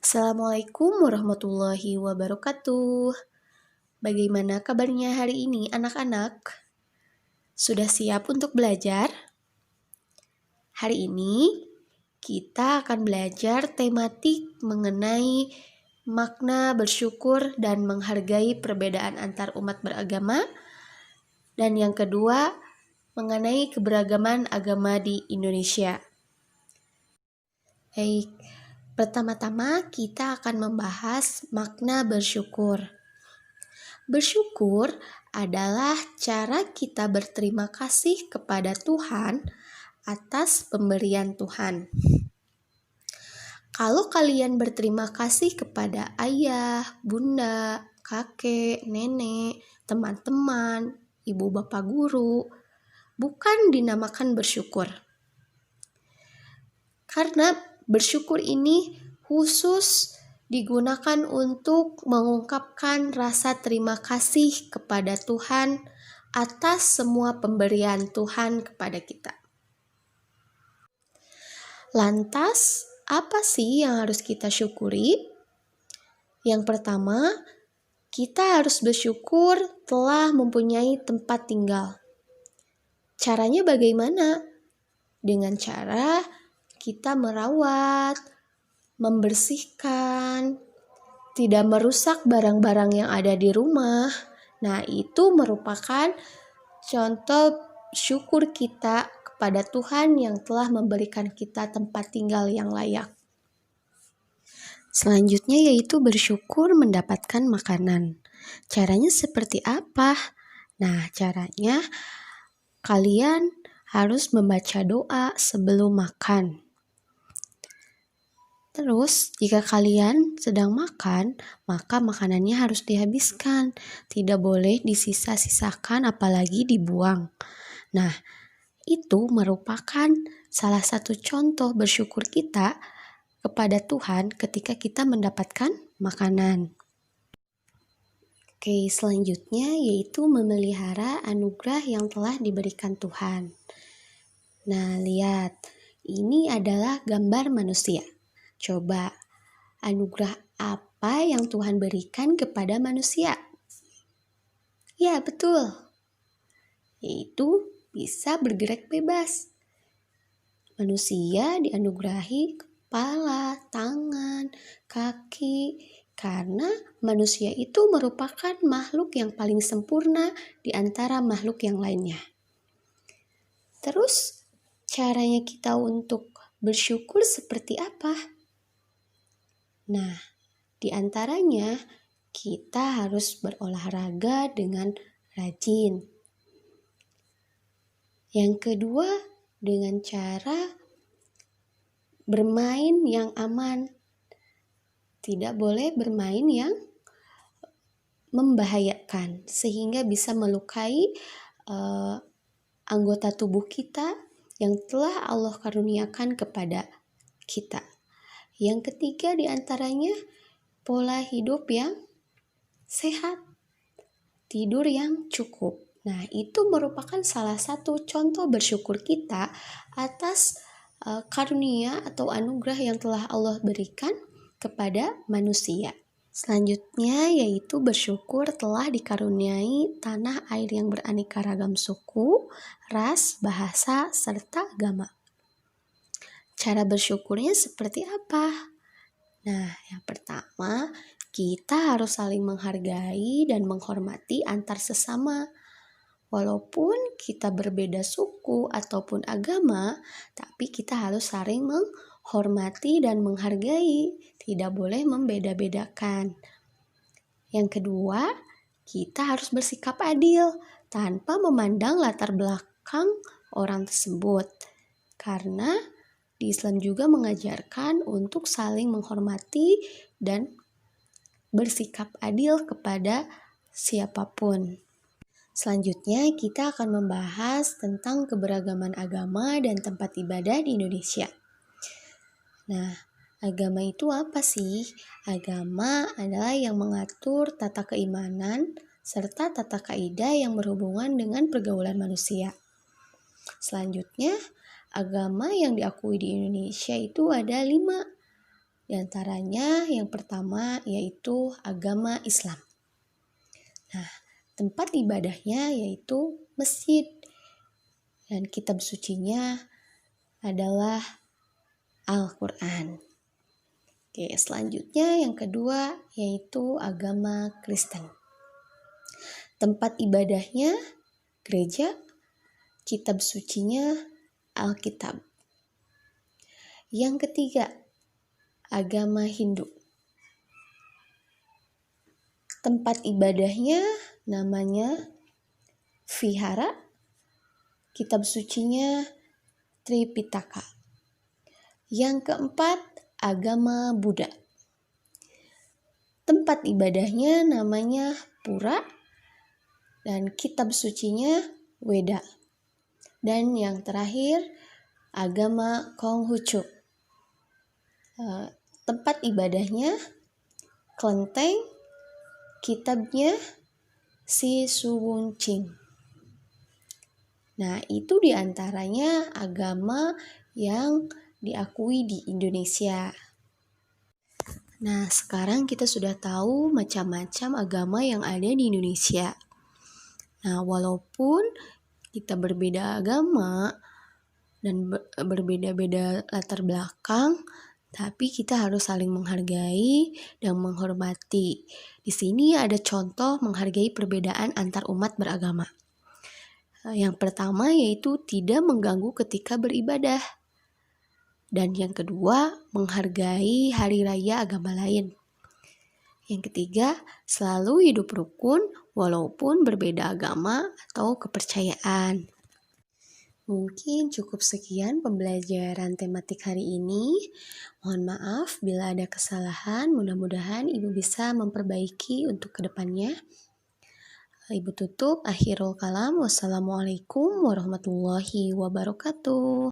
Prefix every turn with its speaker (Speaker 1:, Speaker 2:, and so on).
Speaker 1: Assalamualaikum warahmatullahi wabarakatuh. Bagaimana kabarnya hari ini anak-anak? Sudah siap untuk belajar? Hari ini kita akan belajar tematik mengenai makna bersyukur dan menghargai perbedaan antar umat beragama. Dan yang kedua, mengenai keberagaman agama di Indonesia. Baik, pertama-tama kita akan membahas makna bersyukur. Bersyukur adalah cara kita berterima kasih kepada Tuhan atas pemberian Tuhan. Kalau kalian berterima kasih kepada ayah, bunda, kakek, nenek, teman-teman, ibu bapak guru, bukan dinamakan bersyukur. Karena bersyukur ini khusus digunakan untuk mengungkapkan rasa terima kasih kepada Tuhan atas semua pemberian Tuhan kepada kita. Lantas, apa sih yang harus kita syukuri? Yang pertama, kita harus bersyukur telah mempunyai tempat tinggal. Caranya bagaimana? Dengan cara kita merawat, membersihkan, tidak merusak barang-barang yang ada di rumah. Nah, itu merupakan contoh syukur kita kepada Tuhan yang telah memberikan kita tempat tinggal yang layak. Selanjutnya yaitu bersyukur mendapatkan makanan. Caranya seperti apa? Nah, caranya kalian harus membaca doa sebelum makan. Terus, jika kalian sedang makan, maka makanannya harus dihabiskan. Tidak boleh disisa-sisakan apalagi dibuang. Nah, itu merupakan salah satu contoh bersyukur kita kepada Tuhan ketika kita mendapatkan makanan. Oke, selanjutnya yaitu memelihara anugerah yang telah diberikan Tuhan. Nah, lihat, ini adalah gambar manusia. Coba, anugerah apa yang Tuhan berikan kepada manusia? Ya, betul. Yaitu bisa bergerak bebas. Manusia dianugerahi kepala, tangan, kaki, karena manusia itu merupakan makhluk yang paling sempurna di antara makhluk yang lainnya. Terus, caranya kita untuk bersyukur seperti apa? Nah, di antaranya kita harus berolahraga dengan rajin. Yang kedua, dengan cara bermain yang aman. Tidak boleh bermain yang membahayakan sehingga bisa melukai anggota tubuh kita yang telah Allah karuniakan kepada kita. Yang ketiga di antaranya pola hidup yang sehat, tidur yang cukup. Nah, itu merupakan salah satu contoh bersyukur kita atas karunia atau anugerah yang telah Allah berikan kepada manusia. Selanjutnya yaitu bersyukur telah dikaruniai tanah air yang beraneka ragam suku, ras, bahasa, serta agama. Cara bersyukurnya seperti apa? Nah, yang pertama, kita harus saling menghargai dan menghormati antar sesama. Walaupun kita berbeda suku ataupun agama, tapi kita harus saling menghormati dan menghargai. Tidak boleh membeda-bedakan. Yang kedua, kita harus bersikap adil tanpa memandang latar belakang orang tersebut. Karena di Islam juga mengajarkan untuk saling menghormati dan bersikap adil kepada siapapun. Selanjutnya kita akan membahas tentang keberagaman agama dan tempat ibadah di Indonesia. Nah, agama itu apa sih? Agama adalah yang mengatur tata keimanan serta tata kaidah yang berhubungan dengan pergaulan manusia. Selanjutnya, agama yang diakui di Indonesia itu ada 5, Di antaranya yang pertama yaitu agama Islam. Nah, tempat ibadahnya yaitu masjid. Dan kitab sucinya adalah Al-Quran. Oke, selanjutnya yang kedua yaitu agama Kristen. Tempat ibadahnya gereja, kitab sucinya Alkitab. Yang ketiga, agama Hindu. Tempat ibadahnya namanya Vihara, kitab sucinya Tripitaka. Yang keempat, agama Buddha. Tempat ibadahnya namanya Pura dan kitab sucinya Weda. Dan yang terakhir, agama Konghucu. Tempat ibadahnya Kelenteng, kitabnya Si Suwuncing. Nah, itu diantaranya agama yang diakui di Indonesia. Nah, sekarang kita sudah tahu macam-macam agama yang ada di Indonesia. Nah, walaupun kita berbeda agama dan berbeda-beda latar belakang, tapi kita harus saling menghargai dan menghormati. Di sini ada contoh menghargai perbedaan antar umat beragama. Yang pertama yaitu tidak mengganggu ketika beribadah. Dan yang kedua, menghargai hari raya agama lain. Yang ketiga, selalu hidup rukun walaupun berbeda agama atau kepercayaan. Mungkin cukup sekian pembelajaran tematik hari ini. Mohon maaf bila ada kesalahan, mudah-mudahan Ibu bisa memperbaiki untuk kedepannya. Ibu tutup, akhirul kalam. Wassalamualaikum warahmatullahi wabarakatuh.